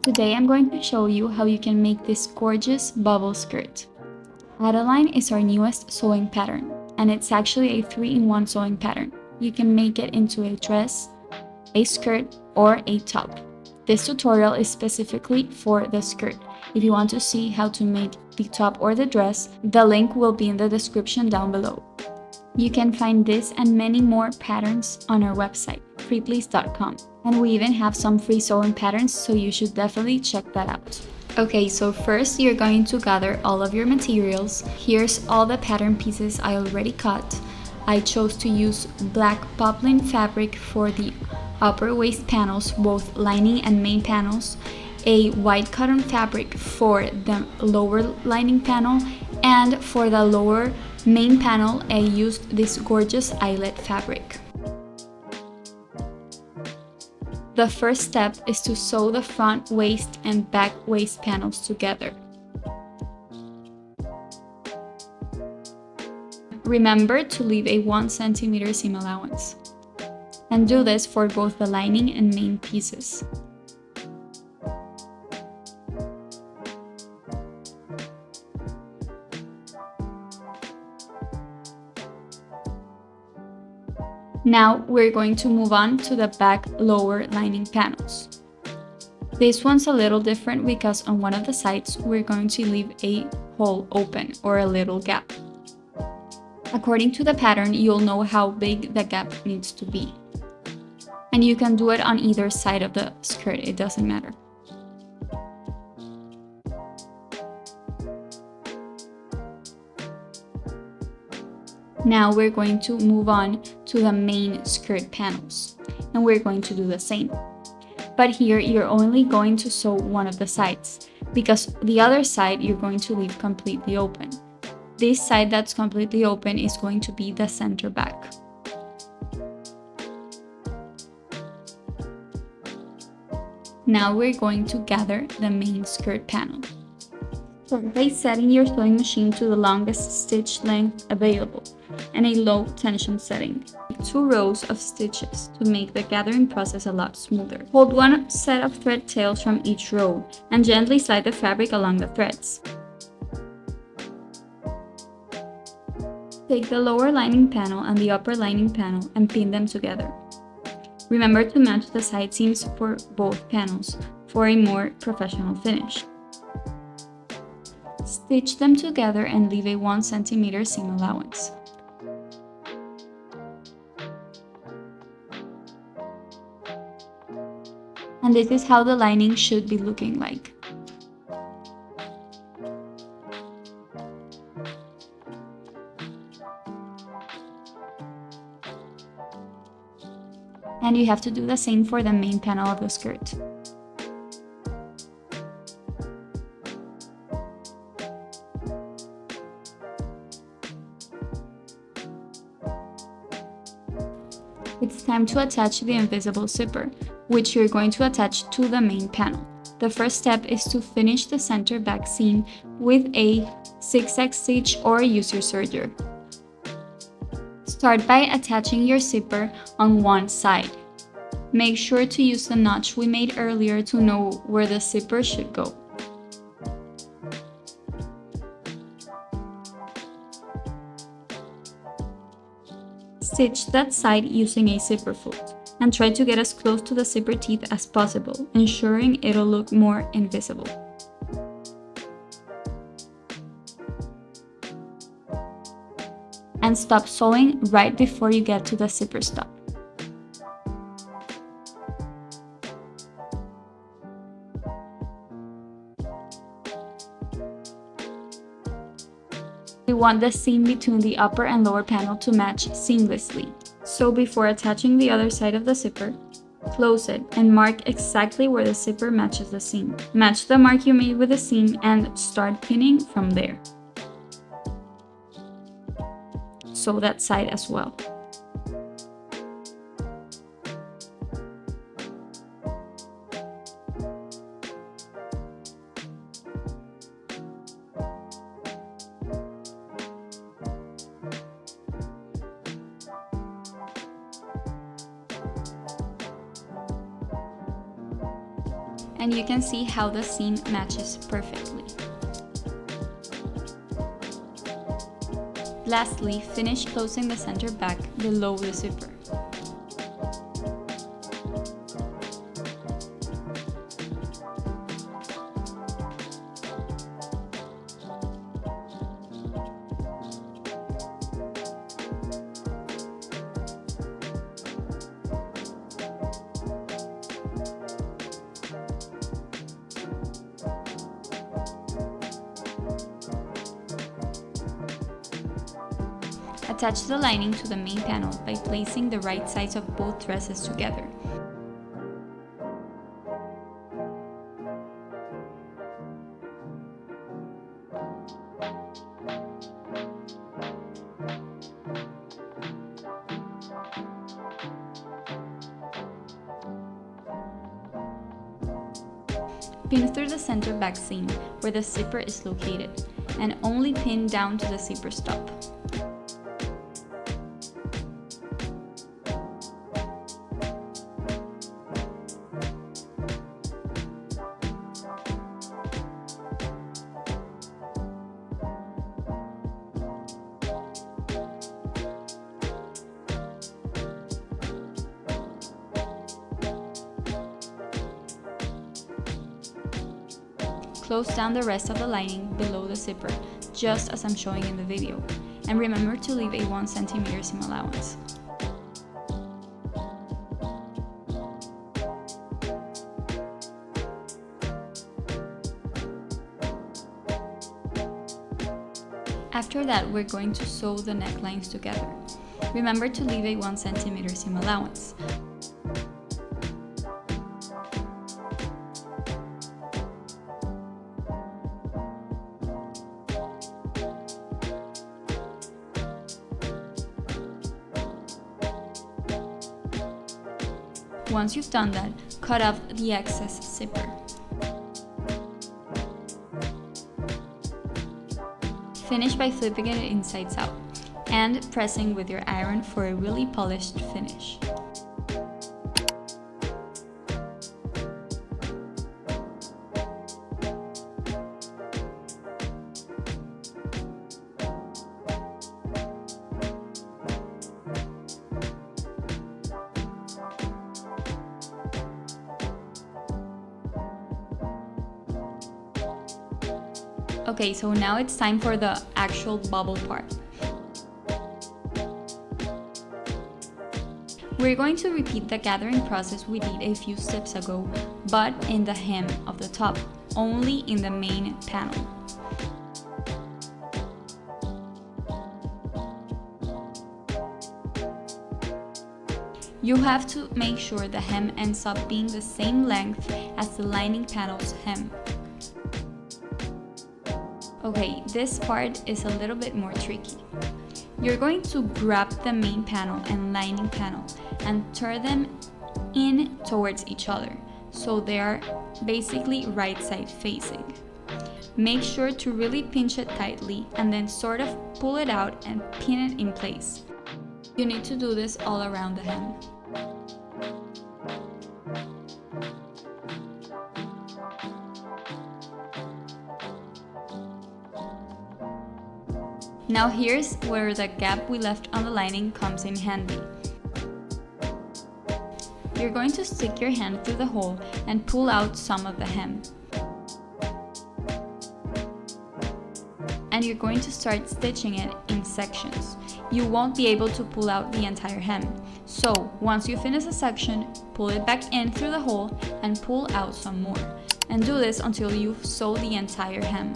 Today I'm going to show you how you can make this gorgeous bubble skirt. Adeline is our newest sewing pattern, and it's actually a 3-in-1 sewing pattern. You can make it into a dress, a skirt, or a top. This tutorial is specifically for the skirt. If you want to see how to make the top or the dress, the link will be in the description down below. You can find this and many more patterns on our website, freeplease.com. And we even have some free sewing patterns, so you should definitely check that out. Okay, so first you're going to gather all of your materials. Here's all the pattern pieces I already cut. I chose to use black poplin fabric for the upper waist panels, both lining and main panels, a white cotton fabric for the lower lining panel, and for the lower main panel I used this gorgeous eyelet fabric. The first step is to sew the front waist and back waist panels together. Remember to leave a 1 cm seam allowance. And do this for both the lining and main pieces. Now we're going to move on to the back lower lining panels. This one's a little different because on one of the sides we're going to leave a hole open or a little gap. According to the pattern, you'll know how big the gap needs to be. And you can do it on either side of the skirt, it doesn't matter. Now we're going to move on to the main skirt panels, and we're going to do the same. But here you're only going to sew one of the sides, because the other side you're going to leave completely open. This side that's completely open is going to be the center back. Now we're going to gather the main skirt panel. Start by setting your sewing machine to the longest stitch length available and a low tension setting. 2 rows of stitches to make the gathering process a lot smoother. Hold one set of thread tails from each row and gently slide the fabric along the threads. Take the lower lining panel and the upper lining panel and pin them together. Remember to match the side seams for both panels for a more professional finish. Stitch them together and leave a 1 cm seam allowance. And this is how the lining should be looking like. And you have to do the same for the main panel of the skirt. It's time to attach the invisible zipper, which you're going to attach to the main panel. The first step is to finish the center back seam with a zigzag stitch or use your serger. Start by attaching your zipper on one side. Make sure to use the notch we made earlier to know where the zipper should go. Stitch that side using a zipper foot and try to get as close to the zipper teeth as possible, ensuring it'll look more invisible. And stop sewing right before you get to the zipper stop. We want the seam between the upper and lower panel to match seamlessly. So before attaching the other side of the zipper, close it and mark exactly where the zipper matches the seam. Match the mark you made with the seam and start pinning from there. Sew that side as well. and you can see how the seam matches perfectly. Lastly, finish closing the center back below the zipper. Attach the lining to the main panel by placing the right sides of both dresses together. Pin through the center back seam where the zipper is located, and only pin down to the zipper stop. Close down the rest of the lining below the zipper, just as I'm showing in the video, and remember to leave a 1 cm seam allowance. After that, we're going to sew the necklines together. Remember to leave a 1 cm seam allowance. Once you've done that, cut off the excess zipper. Finish by flipping it insides out and pressing with your iron for a really polished finish. Okay, so now it's time for the actual bubble part. We're going to repeat the gathering process we did a few steps ago, but in the hem of the top, only in the main panel. You have to make sure the hem ends up being the same length as the lining panel's hem. Okay, this part is a little bit more tricky. You're going to grab the main panel and lining panel and turn them in towards each other, so they are basically right side facing. Make sure to really pinch it tightly and then sort of pull it out and pin it in place. You need to do this all around the hem. Now here's where the gap we left on the lining comes in handy. You're going to stick your hand through the hole and pull out some of the hem. And you're going to start stitching it in sections. You won't be able to pull out the entire hem. So once you finish a section, pull it back in through the hole and pull out some more. And do this until you've sewed the entire hem.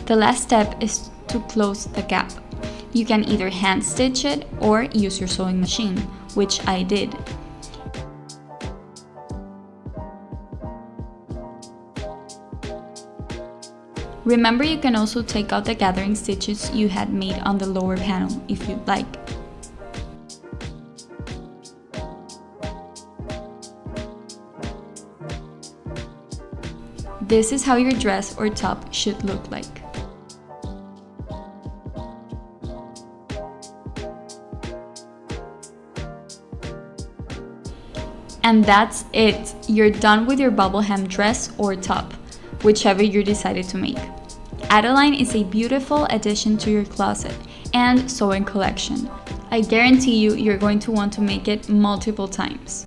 The last step is to close the gap. You can either hand stitch it or use your sewing machine, which I did. Remember, you can also take out the gathering stitches you had made on the lower panel if you'd like. This is how your dress or top should look like. And that's it! You're done with your bubble hem dress or top, whichever you decided to make. Adeline is a beautiful addition to your closet and sewing collection. I guarantee you're going to want to make it multiple times.